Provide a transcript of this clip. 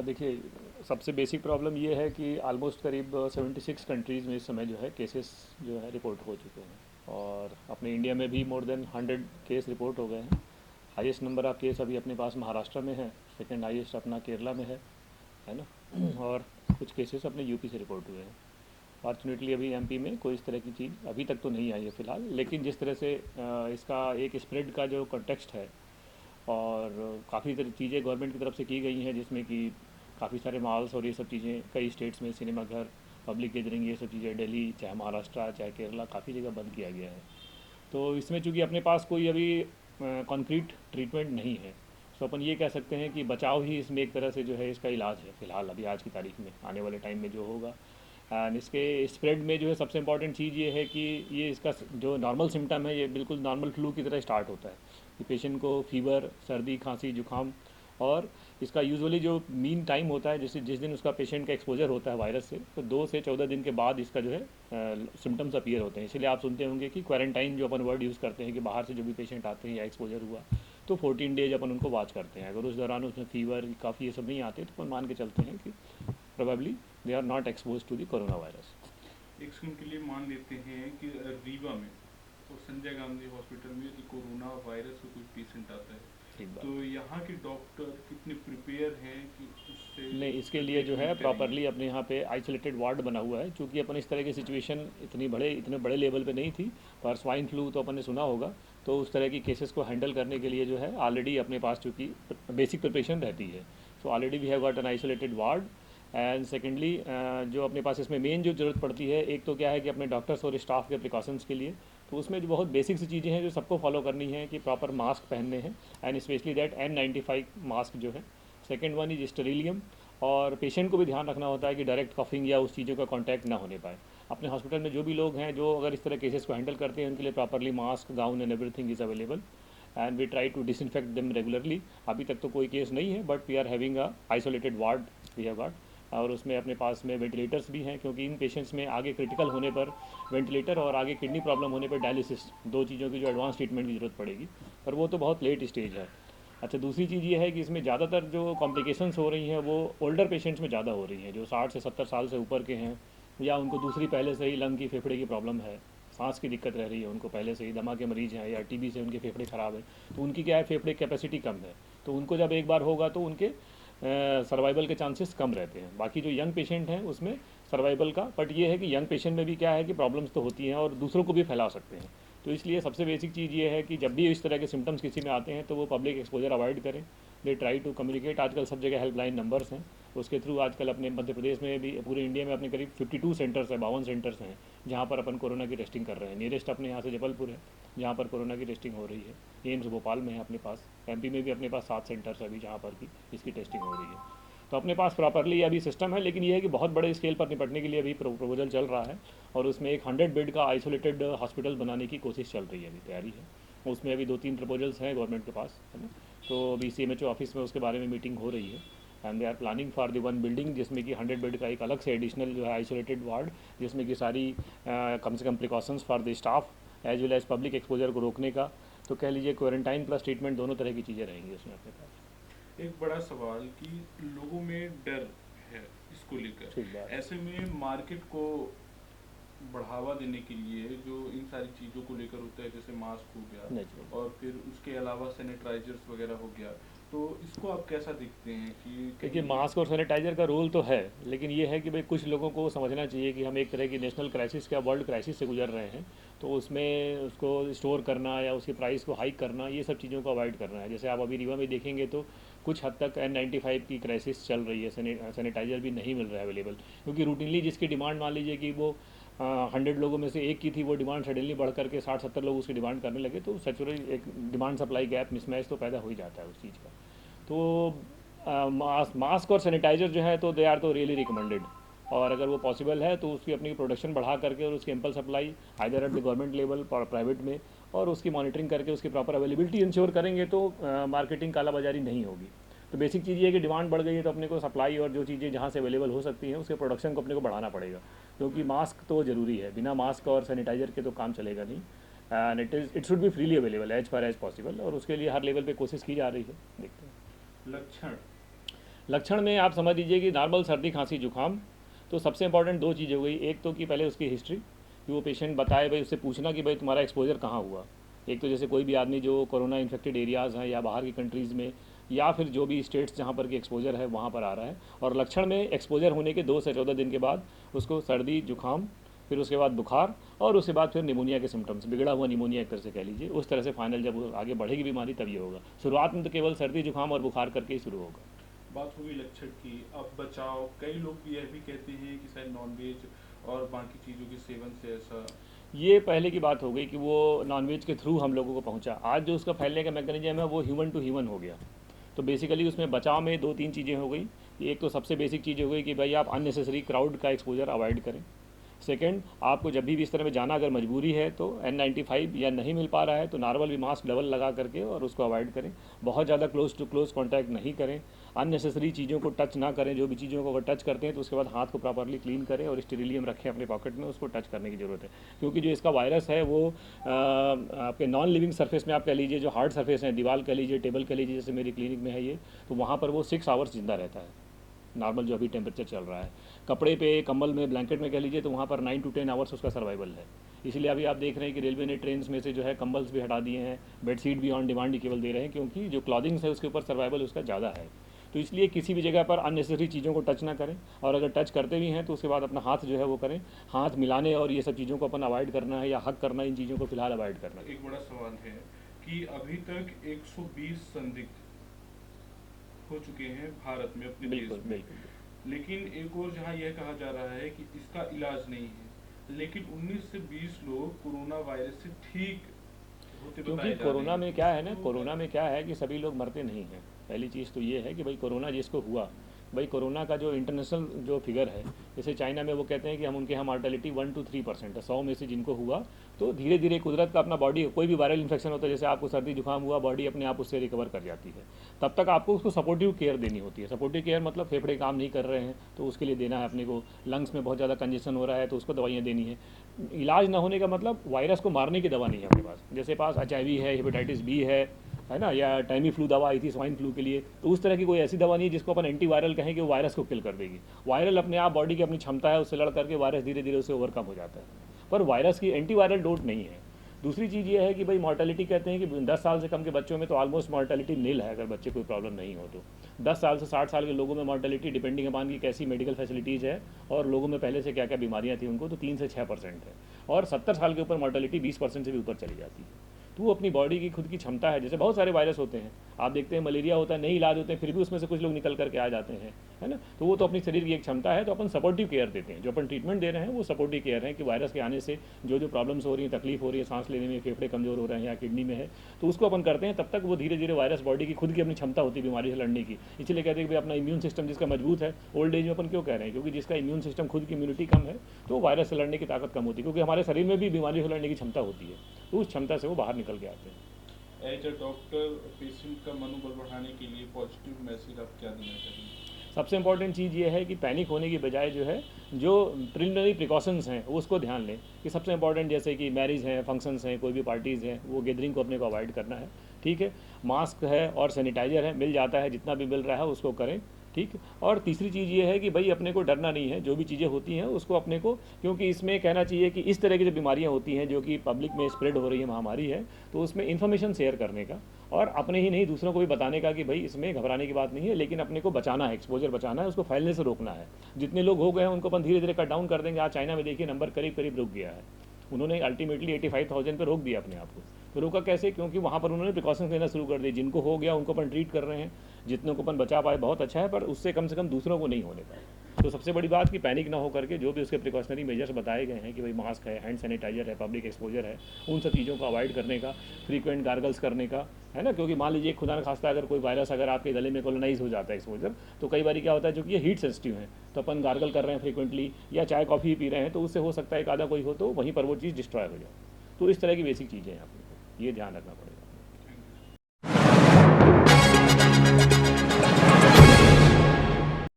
देखिए, सबसे basic problem ये है कि ऑलमोस्ट करीब 76 कंट्रीज़ में इस समय जो है केसेस जो है रिपोर्ट हो चुके हैं और अपने इंडिया में भी मोर देन 100 केस रिपोर्ट हो गए हैं। हाईएस्ट नंबर ऑफ केस अभी अपने पास महाराष्ट्र में है, सेकंड हाईएस्ट अपना केरला में है ना। और कुछ केसेस अपने यूपी से रिपोर्ट हुए हैं। फॉर्चुनेटली अभी एमपी में कोई इस तरह की चीज़ अभी तक तो नहीं आई है फ़िलहाल, लेकिन जिस तरह से इसका एक स्प्रेड का जो कॉन्टेक्स्ट है और काफ़ी सारी चीज़ें गवर्नमेंट की तरफ से की गई हैं, जिसमें कि काफ़ी सारे मॉल्स और ये सब चीज़ें कई स्टेट्स में, सिनेमा घर, पब्लिक गैदरिंग, ये सब चीज़ें दिल्ली चाहे महाराष्ट्र चाहे केरला काफ़ी जगह बंद किया गया है। तो इसमें चूँकि अपने पास कोई अभी कॉन्क्रीट ट्रीटमेंट नहीं है, तो अपन ये कह सकते हैं कि बचाव ही इसमें एक तरह से जो है इसका इलाज है फ़िलहाल अभी आज की तारीख में। आने वाले टाइम में जो होगा एंड इसके स्प्रेड में जो है सबसे इम्पॉर्टेंट चीज़ ये है कि ये इसका जो नॉर्मल सिम्टम है ये बिल्कुल नॉर्मल फ्लू की तरह स्टार्ट होता है कि पेशेंट को फीवर, सर्दी, खांसी, जुकाम, और इसका यूजुअली जो मीन टाइम होता है जैसे जिस दिन उसका पेशेंट का एक्सपोजर होता है वायरस से, तो 2 से 14 दिन के बाद इसका जो है सिम्टम्स अपीयर होते हैं। इसलिए आप सुनते होंगे कि क्वारंटाइन जो अपन वर्ड यूज़ करते हैं कि बाहर से जो भी पेशेंट आते हैं या एक्सपोजर हुआ तो 14 डेज अपन उनको वॉच करते हैं। अगर उस दौरान उसमें फीवर, काफ़ी ये सब नहीं आते तो अपन मान के चलते हैं कि probably they are not expose to the corona virus. एक सेकंड के लिए मान लेते हैं कि रीवा में और संजय गांधी हॉस्पिटल में कोरोना वायरस का कोई पेशेंट आता है, ठीक तो बात। यहाँ के डॉक्टर कितने प्रिपेयर हैं कि उससे नहीं, इसके लिए जो है ट्रीटमेंट करेंगे? प्रॉपरली अपने यहाँ पे आइसोलेटेड वार्ड बना हुआ है, क्योंकि अपन इस तरह की सिचुएशन इतने बड़े लेवल पे नहीं थी, पर स्वाइन फ्लू तो अपन ने सुना होगा। तो उस तरह की केसेस को हैंडल करने के लिए जो है ऑलरेडी अपने पास चूँकि बेसिक प्रिपरेशन रहती है, so already we have got an isolated ward. And secondly जो अपने पास इसमें मेन जो ज़रूरत पड़ती है, एक तो क्या है कि अपने डॉक्टर्स और स्टाफ के प्रिकॉशंस के लिए, तो उसमें जो बहुत बेसिक सी चीज़ें हैं जो सबको फॉलो करनी है कि प्रॉपर मास्क पहनने हैं, and specially that N95 mask जो है। सेकेंड वन इज स्टेरिलियम, और पेशेंट को भी ध्यान रखना होता है कि डायरेक्ट कफिंग या उस चीज़ों का कांटेक्ट ना होने पाए। अपने हॉस्पिटल में जो भी लोग हैं जो अगर इस तरह केसेस को हैंडल करते हैं, उनके लिए properly mask, gown and everything is available, and we try to disinfect them regularly. अभी तक तो कोई केस नहीं है, but we are having a isolated ward we have got, और उसमें अपने पास में वेंटिलेटर्स भी हैं, क्योंकि इन पेशेंट्स में आगे क्रिटिकल होने पर वेंटिलेटर और आगे किडनी प्रॉब्लम होने पर डायलिसिस, दो चीज़ों की जो एडवांस ट्रीटमेंट की ज़रूरत पड़ेगी, पर वो तो बहुत लेट स्टेज है। अच्छा, दूसरी चीज़ ये है कि इसमें ज़्यादातर जो कॉम्प्लिकेशंस हो रही हैं वो ओल्डर पेशेंट्स में ज़्यादा हो रही हैं, जो 60 से 70 साल से ऊपर के हैं, या उनको दूसरी पहले से ही लंग की, फेफड़े की प्रॉब्लम है, सांस की दिक्कत रह रही है उनको पहले से ही, दमा के मरीज हैं, या टीबी से उनके फेफड़े ख़राब हैं, तो उनकी क्या है, फेफड़े कैपेसिटी कम है, तो उनको जब एक बार होगा तो उनके सर्वाइवल के चांसेस कम रहते हैं। बाकी जो यंग पेशेंट हैं उसमें सर्वाइवल का, बट ये है कि यंग पेशेंट में भी क्या है कि प्रॉब्लम्स तो होती हैं और दूसरों को भी फैला सकते हैं। तो इसलिए सबसे बेसिक चीज़ ये है कि जब भी इस तरह के सिम्टम्स किसी में आते हैं तो वो पब्लिक एक्सपोजर अवॉइड करें। They try to communicate. आजकल सब जगह हेल्पलाइन नंबर्स हैं, उसके थ्रू आजकल अपने मध्य प्रदेश में भी, पूरे इंडिया में अपने करीब 52 सेंटर्स हैं, 52 सेंटर्स हैं जहाँ पर अपन कोरोना की टेस्टिंग कर रहे हैं। नियरेस्ट अपने यहाँ से जबलपुर है जहाँ पर कोरोना की टेस्टिंग हो रही है। एम्स भोपाल में है अपने पास, एमपी में भी अपने पास 7 सेंटर्स है अभी जहाँ पर भी इसकी टेस्टिंग हो रही है। तो अपने पास प्रॉपरली अभी सिस्टम है, लेकिन ये है कि बहुत बड़े स्केल पर निपटने के लिए अभी प्रपोजल चल रहा है, और उसमें एक 100 बेड का आइसोलेटेड हॉस्पिटल बनाने की कोशिश चल रही है, अभी तैयारी है। उसमें अभी 2-3 प्रपोजल्स हैं गवर्नमेंट के पास, है ना। तो अभी CMHO ऑफिस में उसके बारे में मीटिंग हो रही है, and they are planning for the one building, जिसमें कि 100 बेड का एक अलग से एडिशनल जो है आइसोलेटेड वार्ड, जिसमें कि सारी कम से कम precautions for the staff as well as public exposure को रोकने का, तो कह लीजिए क्वारंटाइन प्लस ट्रीटमेंट दोनों तरह की चीज़ें रहेंगी उसमें अपने पास। एक बड़ा सवाल कि लोगों में डर है इसको लेकर, ठीक बात। ऐसे में मार्केट को बढ़ावा देने के लिए जो इन सारी चीज़ों को लेकर होता है, जैसे मास्क हो गया नेचुरल। और फिर उसके अलावा सैनिटाइजर्स वगैरह हो गया, तो इसको आप कैसा देखते हैं कि देखिए, कहीं मास्क और सैनिटाइज़र का रोल तो है, लेकिन ये है कि भाई कुछ लोगों को समझना चाहिए कि हम एक तरह की नेशनल क्राइसिस या वर्ल्ड क्राइसिस से गुजर रहे हैं, तो उसमें उसको स्टोर करना या उसकी प्राइस को हाइक करना, ये सब चीज़ों को अवॉइड करना है। जैसे आप अभी रीवा में देखेंगे तो कुछ हद तक N95 की क्राइसिस चल रही है, सैनिटाइज़र भी नहीं मिल रहा है अवेलेबल, क्योंकि रूटीनली जिसकी डिमांड मान लीजिए कि वो 100 लोगों में से एक की थी, वो डिमांड सडनली बढ़ करके 60-70 लोग उसकी डिमांड करने लगे, तो सैचुरेट एक डिमांड सप्लाई गैप, मिसमैच तो पैदा हो ही जाता है उस चीज़ का। तो मास्क और सैनिटाइज़र जो है तो दे आर तो रियली रिकमेंडेड, और अगर वो पॉसिबल है तो उसकी अपनी प्रोडक्शन बढ़ा करके और उसकी ample supply either at the government level और प्राइवेट में, और उसकी मॉनिटरिंग करके उसकी प्रॉपर अवेलेबिलिटी इंश्योर करेंगे तो मार्केटिंग कालाबाजारी नहीं होगी। तो बेसिक चीज़ ये है कि डिमांड बढ़ गई है तो अपने को सप्लाई और जो चीज़ें जहाँ से अवेलेबल हो सकती हैं उसके प्रोडक्शन को अपने को बढ़ाना पड़ेगा, क्योंकि मास्क तो ज़रूरी है, बिना मास्क और सैनिटाइज़र के तो काम चलेगा नहीं। And it should be freely available as far as possible, और उसके लिए हर लेवल पे कोशिश की जा रही है, देखते हैं। लक्षण? लक्षण में आप समझ लीजिए कि नॉर्मल सर्दी खांसी जुकाम, तो सबसे इंपॉर्टेंट दो चीज़ें हो गई। एक तो कि पहले उसकी हिस्ट्री, कि वो पेशेंट बताए, भाई उससे पूछना कि भाई तुम्हारा एक्सपोजर कहाँ हुआ। एक तो जैसे कोई भी आदमी जो कोरोना इन्फेक्टेड एरियाज़ हैं या बाहर की कंट्रीज़ में या फिर जो भी स्टेट्स जहाँ पर कि एक्सपोजर है वहाँ पर आ रहा है, और लक्षण में एक्सपोजर होने के 2 से 14 दिन के बाद उसको सर्दी जुकाम, फिर उसके बाद बुखार, और उसके बाद फिर निमोनिया के सिम्टम्स, बिगड़ा हुआ निमोनिया एक तरह से कह लीजिए। उस तरह से फाइनल जब वो आगे बढ़ेगी बीमारी तब ये होगा। शुरुआत में तो केवल सर्दी जुकाम और बुखार करके ही शुरू होगा। बात हुई लक्षण की, अब बचाव। कई लोग यह भी कहते हैं कि शायद नॉनवेज और बाकी चीज़ों के सेवन से ऐसा। ये पहले की बात हो गई कि वो नॉनवेज के थ्रू हम लोगों को पहुंचा। आज जो उसका फैलने का मैकेनिज्म है वो ह्यूमन टू ह्यूमन हो गया। तो बेसिकली उसमें बचाव में 2-3 चीज़ें हो गई। एक तो सबसे बेसिक चीज़ हो गई कि भाई आप अननेसेसरी क्राउड का एक्सपोजर अवॉइड करें। सेकंड, आपको जब भी इस तरह में जाना अगर मजबूरी है तो N95 या नहीं मिल पा रहा है तो नॉर्मल भी मास्क डबल लगा करके और उसको अवॉइड करें। बहुत ज़्यादा क्लोज टू क्लोज कॉन्टैक्ट नहीं करें। अननेसेसरी चीज़ों को टच ना करें। जो भी चीज़ों को अगर टच करते हैं तो उसके बाद हाथ को प्रॉपरली क्लीन करें और स्टेरिलियम रखें अपने पॉकेट में, उसको टच करने की ज़रूरत है। क्योंकि जो इसका वायरस है वो आपके नॉन लिविंग सरफेस में, आप कह लीजिए जो हार्ड सरफेस है, दीवार कह लीजिए, टेबल कह लीजिए, जैसे मेरी क्लिनिक में है ये, तो वहाँ पर वो 6 आवर्स जिंदा रहता है, नॉर्मल जो अभी टेम्परेचर चल रहा है। कपड़े पे, कंबल में, ब्लैंकेट में कह लीजिए, तो वहाँ पर 9 to 10 आवर्स उसका सर्वाइवल है। इसलिए अभी आप देख रहे हैं कि रेलवे ने ट्रेन में से जो है कंबल्स भी हटा दिए हैं, बेडशीट भी ऑन डिमांड केवल दे रहे हैं, क्योंकि जो क्लॉथिंग्स है उसके ऊपर सर्वाइवल उसका ज़्यादा है। तो इसलिए किसी भी जगह पर अननेसेसरी चीज़ों को टच ना करें, और अगर टच करते भी हैं तो उसके बाद अपना हाथ जो है वो करें। हाथ मिलाने और ये सब चीज़ों को अपन अवॉइड करना है, या हक करना, इन चीज़ों को फिलहाल अवॉइड करना है। एक बड़ा सवाल है कि अभी तक 120 संदिग्ध हो चुके हैं भारत में, अपने देश बिल्कुल में। बिल्कुल। लेकिन एक और जहां यह कहा जा रहा है कि इसका इलाज नहीं है, लेकिन 19 से 20 लोग कोरोना वायरस से ठीक होते क्योंकि बताए जा रहे कोरोना हैं। में क्या है ना, तो कोरोना में क्या है कि सभी लोग मरते नहीं हैं। पहली चीज़ तो ये है कि भाई कोरोना जिसको हुआ, भाई कोरोना का जो इंटरनेशनल जो फिगर है, जैसे चाइना में वो कहते हैं कि हम उनके यहाँ मॉर्टेलिटी 1 to 3% है। 100 में से जिनको हुआ, तो धीरे धीरे कुदरत का अपना बॉडी, कोई भी वायरल इन्फेक्शन होता है, जैसे आपको सर्दी जुकाम हुआ, बॉडी अपने आप उससे रिकवर कर जाती है। तब तक आपको उसको सपोर्टिव केयर देनी होती है। सपोर्टिव केयर मतलब फेफड़े काम नहीं कर रहे हैं तो उसके लिए देना है अपने को, लंग्स में बहुत ज़्यादा कंजेशन हो रहा है तो उसको दवाइयाँ देनी है। इलाज ना होने का मतलब वायरस को मारने की दवा नहीं है अपने पास। जैसे पास HIV है, हेपेटाइटिस बी है ना, या टाइमी फ्लू दवा आई थी स्वाइन फ्लू के लिए, तो उस तरह की कोई ऐसी दवा नहीं है जिसको अपन एंटीवायरल कहें कि वो वायरस को किल कर देगी। वायरल अपने आप बॉडी की अपनी क्षमता है, उससे लड़ करके वायरस धीरे धीरे उससे ओवरकम हो जाता है, पर वायरस की एंटीवायरल डोज नहीं है। दूसरी चीज़ ये है कि भाई मॉर्टेलिटी कहते हैं कि 10 साल से कम के बच्चों में तो ऑलमोस्ट मॉर्टेलिटी नील है, अगर बच्चे कोई प्रॉब्लम नहीं हो तो। 10 साल से 60 साल के लोगों में मॉर्टेलिटी डिपेंडिंग अपॉन की कैसी मेडिकल फैसिलिटीज़ है और लोगों में पहले से क्या क्या बीमारियां थी उनको, तो 3 से 6% है। और 70 साल के ऊपर मॉर्टेलिटी 20% से भी ऊपर चली जाती है। तो वो अपनी बॉडी की खुद की क्षमता है। जैसे बहुत सारे वायरस होते हैं, आप देखते हैं मलेरिया होता है, नहीं इलाज होते हैं, फिर भी उसमें से कुछ लोग निकल करके आ जाते हैं, है ना। तो वो तो अपनी शरीर की एक क्षमता है, तो अपन सपोर्टिव केयर देते हैं। जो अपन ट्रीटमेंट दे रहे हैं वो सपोर्टिव केयर है कि वायरस के आने से जो जो प्रॉब्लम्स हो रही हैं, तकलीफ हो रही है, सांस लेने में, फेफड़े कमजोर हो रहे हैं या किडनी में है, तो उसको अपन करते हैं। तब तक वो धीरे धीरे वायरस बॉडी की खुद की अपनी क्षमता होती है बीमारी से लड़ने की। इसलिए कहते हैं कि भाई अपना इम्यून सिस्टम जिसका मजबूत है, ओल्ड एज में अपन क्यों कह रहे हैं, क्योंकि जिसका इम्यून सिस्टम खुद की इम्यूनिटी कम है तो वायरस से लड़ने की ताकत कम होती है, क्योंकि हमारे शरीर में भी बीमारी से लड़ने की क्षमता होती है, तो उस क्षमता से वो बाहर निकल के आते हैं। एज अ डॉक्टर पेशेंट का मनोबल बढ़ाने के लिए पॉजिटिव मैसेज आप क्या देना चाहेंगे? सबसे इंपॉर्टेंट चीज़ ये है कि पैनिक होने की बजाय जो है, जो प्रिलिमिनरी प्रिकॉशंस हैं वो उसको ध्यान लें। कि सबसे इंपॉर्टेंट जैसे कि मैरिज हैं, फंक्शंस हैं, कोई भी पार्टीज़ हैं, वो गैदरिंग को अपने को अवॉइड करना है, ठीक है। मास्क है और सैनिटाइज़र है, मिल जाता है, जितना भी मिल रहा है उसको करें, ठीक। और तीसरी चीज़ ये है कि भाई अपने को डरना नहीं है, जो भी चीज़ें होती हैं उसको अपने को, क्योंकि इसमें कहना चाहिए कि इस तरह की जो बीमारियां होती हैं जो कि पब्लिक में स्प्रेड हो रही है, महामारी है, तो उसमें इन्फॉर्मेशन शेयर करने का और अपने ही नहीं दूसरों को भी बताने का कि भाई इसमें घबराने की बात नहीं है, लेकिन अपने को बचाना है, एक्सपोजर बचाना है, उसको फैलने से रोकना है। जितने लोग हो गए हैं उनको अपन धीरे धीरे कट डाउन कर देंगे। आज चाइना में देखिए नंबर करीब करीब रुक गया है, उन्होंने अल्टीमेटली 85,000 पे रोक दिया अपने आप को। तो रोका कैसे, क्योंकि वहाँ पर उन्होंने प्रिकॉशंस लेना शुरू कर दिए। जिनको हो गया उनको अपन ट्रीट कर रहे हैं, जितनों को अपन बचा पाए बहुत अच्छा है, पर उससे कम से कम दूसरों को नहीं होने पाए। तो सबसे बड़ी बात कि पैनिक ना हो करके जो भी उसके प्रिकॉशनरी मेजर्स बताए गए हैं कि भाई मास्क है, हैंड सैनिटाइजर है, पब्लिक एक्सपोजर है, उन सब चीज़ों को अवॉइड करने का, फ्रीक्वेंट गार्गल्स करने का, है ना। क्योंकि मान लीजिए खुदा न खास्ता अगर कोई वायरस अगर आपके गले में कॉलोनाइज हो जाता है एक्सपोजर, तो कई बार क्या होता है, जो कि ये हीट सेंसिटिव है, तो अपन गार्गल कर रहे हैं फ्रीक्वेंटली या चाय कॉफ़ी पी रहे हैं, तो उससे हो सकता है एक आधा कोई हो तो वहीं पर वो चीज़ डिस्ट्रॉय हो जाए। तो इस तरह की बेसिक चीज़ें हैं, आपको ये ध्यान रखना पड़ेगा।